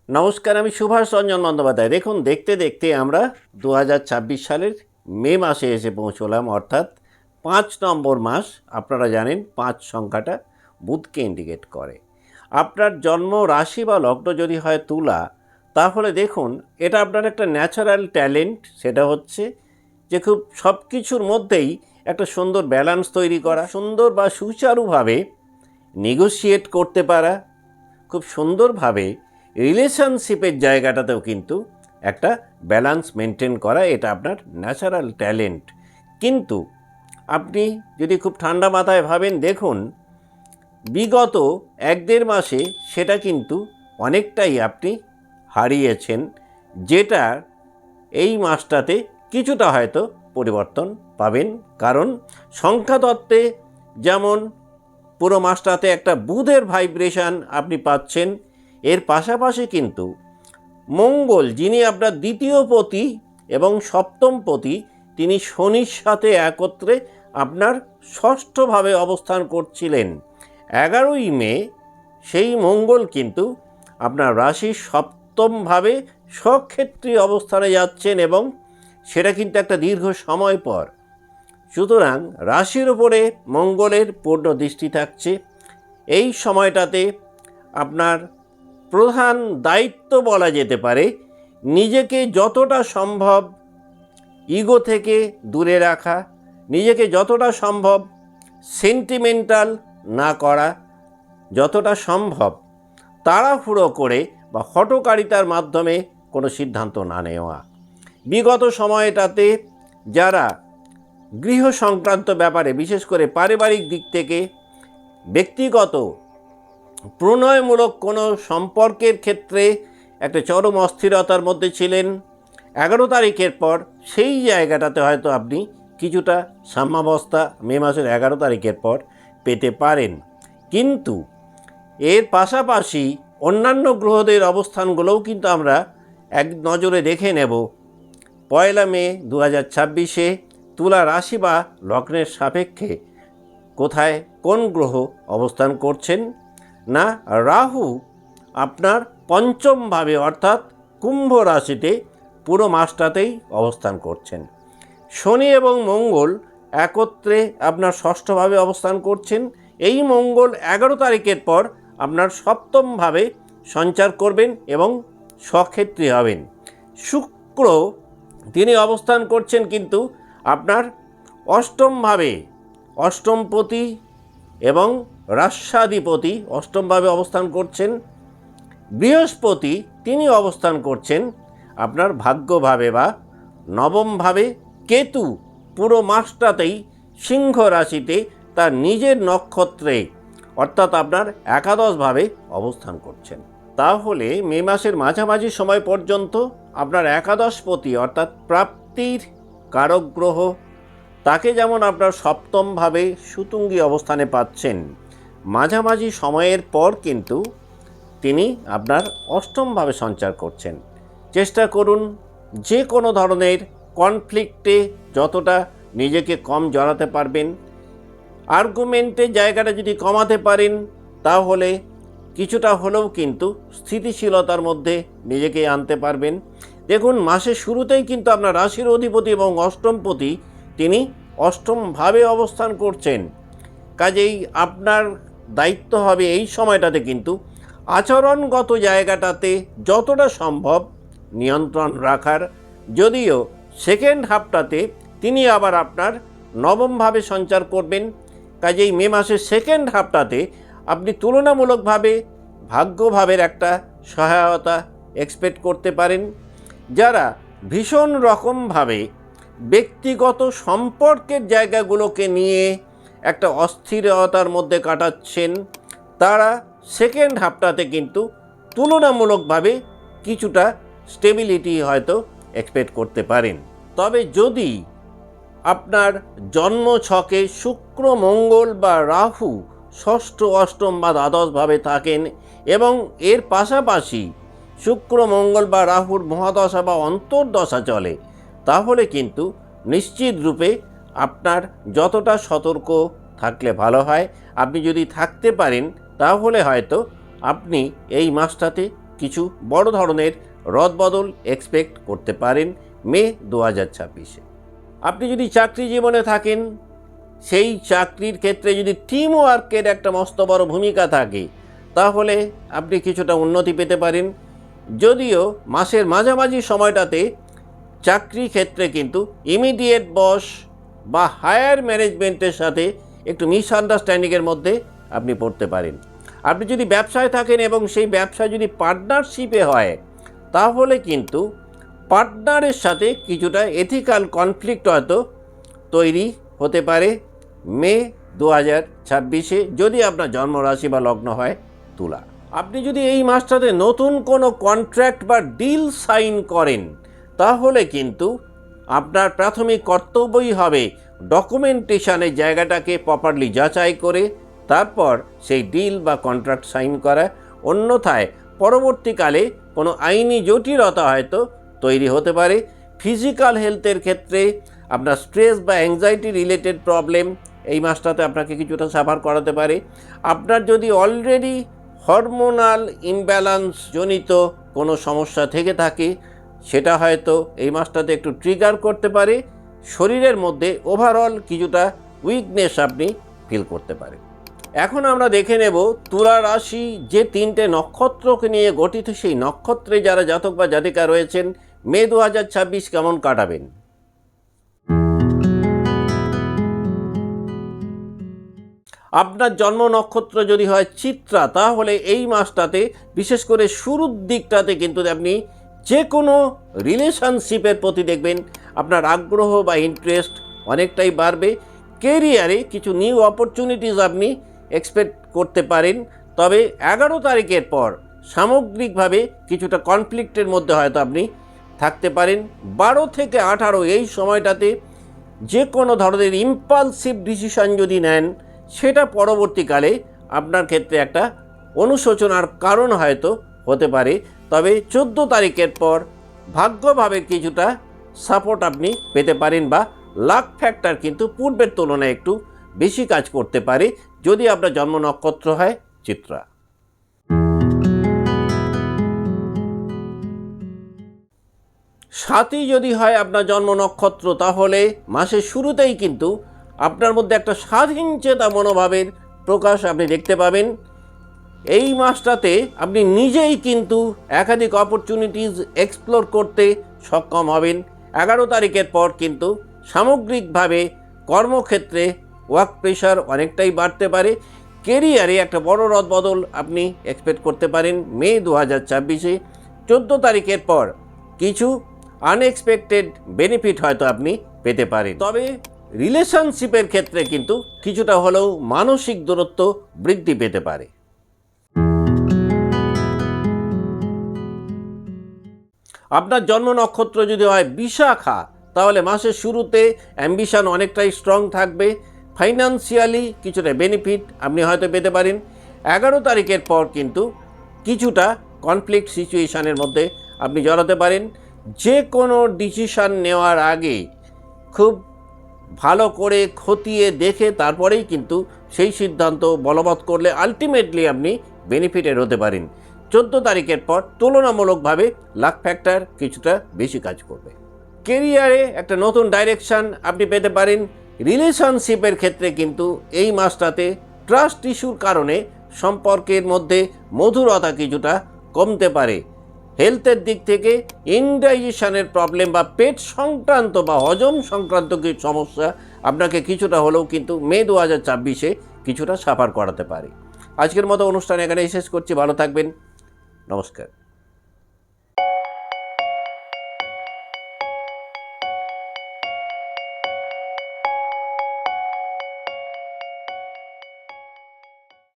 নমস্কার, আমি সুভাষ রঞ্জন বন্দ্যোপাধ্যায়। দেখুন, দেখতে দেখতে আমরা 2026 সালের মে মাসে এসে পৌঁছলাম, অর্থাৎ 5 নম্বর মাস। আপনারা জানেন 5 সংখ্যাটা বুধকে ইন্ডিকেট করে। আপনার জন্ম রাশি বা লগ্ন যদি হয় তুলা, তাহলে দেখুন এটা আপনার একটা ন্যাচারাল ট্যালেন্ট। সেটা হচ্ছে যে খুব সব কিছুর মধ্যেই একটা সুন্দর ব্যালেন্স তৈরি করা, সুন্দর বা সুচারুভাবে নেগোশিয়েট করতে পারা, খুব সুন্দরভাবে রিলেশনশিপের জায়গাটাতেও কিন্তু একটা ব্যালেন্স মেনটেন করা, এটা আপনার ন্যাচারাল ট্যালেন্ট। কিন্তু আপনি যদি খুব ঠান্ডা মাথায় ভাবেন, দেখুন বিগত 1-1.5 মাসে সেটা কিন্তু অনেকটাই আপনি হারিয়েছেন, যেটা এই মাসটাতে কিছুটা হয়তো পরিবর্তন পাবেন। কারণ সংখ্যাতত্ত্বে যেমন পুরো মাসটাতে একটা বুধের ভাইব্রেশন আপনি পাচ্ছেন, এর পাশাপাশি কিন্তু মঙ্গল, যিনি আপনার দ্বিতীয় পতি এবং সপ্তম পতি, তিনি শনির সাথে একত্রে আপনার ষষ্ঠভাবে অবস্থান করছিলেন। 11ই মে সেই মঙ্গল কিন্তু আপনার রাশির সপ্তমভাবে স্বক্ষেত্রী অবস্থানে যাচ্ছেন, এবং সেটা কিন্তু একটা দীর্ঘ সময় পর। সুতরাং রাশির উপরে মঙ্গলের পূর্ণ দৃষ্টি থাকছে। এই সময়টাতে আপনার প্রধান দায়িত্ব বলা যেতে পারে নিজেকে যতটা সম্ভব ইগো থেকে দূরে রাখা, নিজেকে যতটা সম্ভব সেন্টিমেন্টাল না করা, যতটা সম্ভব তাড়াহুড়ো করে বা হঠকারিতার মাধ্যমে কোনো সিদ্ধান্ত না নেওয়া। বিগত সময়টাতে যারা গৃহ সংক্রান্ত ব্যাপারে, বিশেষ করে পারিবারিক দিক থেকে ব্যক্তিগত প্রণয়মূলক কোনো সম্পর্কের ক্ষেত্রে একটা চরম অস্থিরতার মধ্যে ছিলেন, 11 তারিখের পর সেই জায়গাটাতে হয়তো আপনি কিছুটা সাম্যাবস্থা মে মাসের 11 তারিখের পর পেতে পারেন। কিন্তু এর পাশাপাশি অন্যান্য গ্রহদের অবস্থানগুলোও কিন্তু আমরা এক নজরে দেখে নেব। 1 মে 2026-এ তুলা রাশি বা লগ্নের সাপেক্ষে কোথায় কোন গ্রহ অবস্থান করছেন না, রাহু আপনার পঞ্চমভাবে অর্থাৎ কুম্ভ রাশিতে পুরো মাসটাতেই অবস্থান করছেন। শনি এবং মঙ্গল একত্রে আপনার ষষ্ঠভাবে অবস্থান করছেন। এই মঙ্গল 11 তারিখের পর আপনার সপ্তমভাবে সঞ্চার করবেন এবং স্বক্ষেত্রী হবেন। শুক্র তিনি অবস্থান করছেন কিন্তু আপনার অষ্টমভাবে, অষ্টমপতি এবং রাস্যাধিপতি অষ্টমভাবে অবস্থান করছেন। বৃহস্পতি তিনি অবস্থান করছেন আপনার ভাগ্যভাবে বা নবমভাবে। কেতু পুরো মাসটাতেই সিংহ রাশিতে তার নিজের নক্ষত্রে অর্থাৎ আপনার একাদশভাবে অবস্থান করছেন। তাহলে মে মাসের মাঝামাঝি সময় পর্যন্ত আপনার একাদশপতি অর্থাৎ প্রাপ্তির কারক গ্রহ, তাকে যেমন আপনার সপ্তমভাবে সুতুঙ্গি অবস্থানে পাচ্ছেন, মাঝামাঝি সময়ের পর কিন্তু তিনি আপনার অষ্টমভাবে সঞ্চার করছেন। চেষ্টা করুন যে কোনো ধরনের কনফ্লিক্টে যতটা নিজেকে কম জড়াতে পারবেন, আর্গুমেন্টের জায়গাটা যদি কমাতে পারেন, তাহলে কিছুটা হলেও কিন্তু স্থিতিশীলতার মধ্যে নিজেকে আনতে পারবেন। দেখুন, মাসের শুরুতেই কিন্তু আপনার রাশির অধিপতি এবং অষ্টমপতি তিনি অষ্টমভাবে অবস্থান করছেন। কাজেই আপনার দায়িত্ব হবে এই সময়টাতে কিন্তু আচরণগত জায়গাটাতে যতটা সম্ভব নিয়ন্ত্রণ রাখার। যদিও সেকেন্ড হাফটাতে তিনি আবার আপনার নবমভাবে সঞ্চার করবেন। কাজেই মে মাসের সেকেন্ড হাফটাতে আপনি তুলনামূলকভাবে ভাগ্যভাবের একটা সহায়তা এক্সপেক্ট করতে পারেন। যারা ভীষণ রকমভাবে ব্যক্তিগত সম্পর্কের জায়গাগুলোকে নিয়ে একটা অস্থিরতার মধ্যে কাটাচ্ছেন, তারা সেকেন্ড হাফটাতে কিন্তু তুলনামূলকভাবে কিছুটা স্টেবিলিটি হয়তো এক্সপেক্ট করতে পারেন। তবে যদি আপনার জন্ম ছকে শুক্র, মঙ্গল বা রাহু ষষ্ঠ, অষ্টম বা দ্বাদশভাবে থাকেন এবং এর পাশাপাশি শুক্র, মঙ্গল বা রাহুর মহাদশা বা অন্তর্দশা চলে, তাহলে কিন্তু নিশ্চিত রূপে আপনার যতটা সতর্ক থাকলে ভালো হয়। আপনি যদি থাকতে পারেন তাহলে হয়তো আপনি এই মাসটাতে কিছু বড় ধরনের রদবদল এক্সপেক্ট করতে পারেন মে 2026-এ। আপনি যদি চাকরি জীবনে থাকেন, সেই চাকরির ক্ষেত্রে যদি টিম ওয়ার্কের একটা মস্ত বড় ভূমিকা থাকে, তাহলে আপনি কিছুটা উন্নতি পেতে পারেন। যদিও মাসের মাঝামাঝি সময়টাতে চাকরি ক্ষেত্রে কিন্তু ইমিডিয়েট বস বা হায়ার ম্যানেজমেন্টের সাথে একটু মিসআন্ডারস্ট্যান্ডিংয়ের মধ্যে আপনি পড়তে পারেন। আপনি যদি ব্যবসায় থাকেন এবং সেই ব্যবসা যদি পার্টনারশিপে হয়, তাহলে কিন্তু পার্টনারের সাথে কিছুটা এথিক্যাল কনফ্লিক্ট হয়তো তৈরি হতে পারে মে 2026-এ, যদি আপনার জন্মরাশি বা লগ্ন হয় তুলা। আপনি যদি এই মাসটাতে নতুন কোনো কন্ট্রাক্ট বা ডিল সাইন করেন, তাহলে কিন্তু আপনার প্রাথমিক কর্তব্যই হবে ডকুমেন্টেশনের জায়গাটাকে প্রপারলি যাচাই করে তারপর সেই ডিল বা কন্ট্রাক্ট সাইন করা। অন্যথায় পরবর্তীকালে কোনো আইনি জটিলতা হয়তো তৈরি হতে পারে। ফিজিক্যাল হেলথের ক্ষেত্রে আপনার স্ট্রেস বা অ্যাংজাইটি রিলেটেড প্রবলেম এই মাসটাতে আপনাকে কিছুটা সাফার করাতে পারে। আপনার যদি অলরেডি হরমোনাল ইমব্যালেন্স জনিত কোনো সমস্যা থেকে থাকে, সেটা হয়তো এই মাসটাতে একটু ট্রিগার করতে পারে। শরীরের মধ্যে ওভারঅল কিছুটা উইকনেস আপনি ফিল করতে পারেন। এখন আমরা দেখে নেব তুলা রাশি যে 3টে নক্ষত্রকে নিয়ে গঠিত, সেই নক্ষত্রে যারা জাতক বা জাতিকা রয়েছেন মে 2026 কেমন কাটাবেন। আপনার জন্ম নক্ষত্র যদি হয় চিত্রা, তাহলে এই মাসটাতে বিশেষ করে শুরুর দিকটাতে কিন্তু আপনি যে কোনো রিলেশনশিপের প্রতি দেখবেন আপনার আগ্রহ বা ইন্টারেস্ট অনেকটাই বাড়বে। কেরিয়ারে কিছু নিউ অপরচুনিটিস আপনি এক্সপেক্ট করতে পারেন। তবে 11 তারিখের পর সামগ্রিকভাবে কিছুটা কনফ্লিক্টের মধ্যে হয়তো আপনি থাকতে পারেন। 12 থেকে 18 এই সময়টাতে যে কোনো ধরনের ইম্পালসিভ ডিসিশন যদি নেন, সেটা পরবর্তীকালে আপনার ক্ষেত্রে একটা অনুশোচনার কারণ হয়তো হতে পারে। তবে 14 তারিখের পর ভাগ্যভাবে কিছুটা সাপোর্ট আপনি পেতে পারেন, বা লাক ফ্যাক্টর কিন্তু পূর্বের তুলনায় একটু বেশি কাজ করতে পারে যদি আপনার জন্ম নক্ষত্র হয় চিত্রা। সাতই যদি হয় আপনার জন্ম নক্ষত্র, তাহলে মাসের শুরুতেই কিন্তু আপনার মধ্যে একটা স্বাধীন চেতা মনোভাবের প্রকাশ আপনি দেখতে পাবেন। এই মাসটাতে আপনি নিজেই কিন্তু একাধিক অপরচুনিটিস এক্সপ্লোর করতে সক্ষম হবেন। 11 তারিখের পর কিন্তু সামগ্রিকভাবে কর্মক্ষেত্রে ওয়ার্ক প্রেশার অনেকটাই বাড়তে পারে। কেরিয়ারে একটা বড় রদবদল আপনি এক্সপেক্ট করতে পারেন মে 2026-এ। 14 তারিখের পর কিছু আনএক্সপেক্টেড বেনিফিট হয়তো আপনি পেতে পারেন। তবে রিলেশনশিপের ক্ষেত্রে কিন্তু কিছুটা হলেও মানসিক দূরত্ব বৃদ্ধি পেতে পারে। আপনার জন্ম নক্ষত্র যদি হয় বিশাখা, তাহলে মাসের শুরুতে অ্যাম্বিশন অনেকটাই স্ট্রং থাকবে। ফাইন্যান্সিয়ালি কিছুটা বেনিফিট আপনি হয়তো পেতে পারেন। 11 তারিখের পর কিন্তু কিছুটা কনফ্লিক্ট সিচুয়েশানের মধ্যে আপনি জড়াতে পারেন। যে কোনো ডিসিশান নেওয়ার আগে খুব ভালো করে খতিয়ে দেখে তারপরেই কিন্তু সেই সিদ্ধান্ত বলবৎ করলে আলটিমেটলি আপনি বেনিফিটেড হতে পারেন। 14 তারিখের পর তুলনামূলকভাবে লাক ফ্যাক্টর কিছুটা বেশি কাজ করবে। কেরিয়ারে একটা নতুন ডাইরেকশান আপনি পেতে পারেন। রিলেশনশিপের ক্ষেত্রে কিন্তু এই মাসটাতে ট্রাস্ট ইস্যুর কারণে সম্পর্কের মধ্যে মধুরতা কিছুটা কমতে পারে। হেলথের দিক থেকে ইনডাইজেশনের প্রবলেম বা পেট সংক্রান্ত বা হজম সংক্রান্ত কিছু সমস্যা আপনাকে কিছুটা হলেও কিন্তু মে 2026-এ কিছুটা সাফার করাতে পারে। আজকের মতো অনুষ্ঠান এখানে শেষ করছি। ভালো থাকবেন। নমস্কার।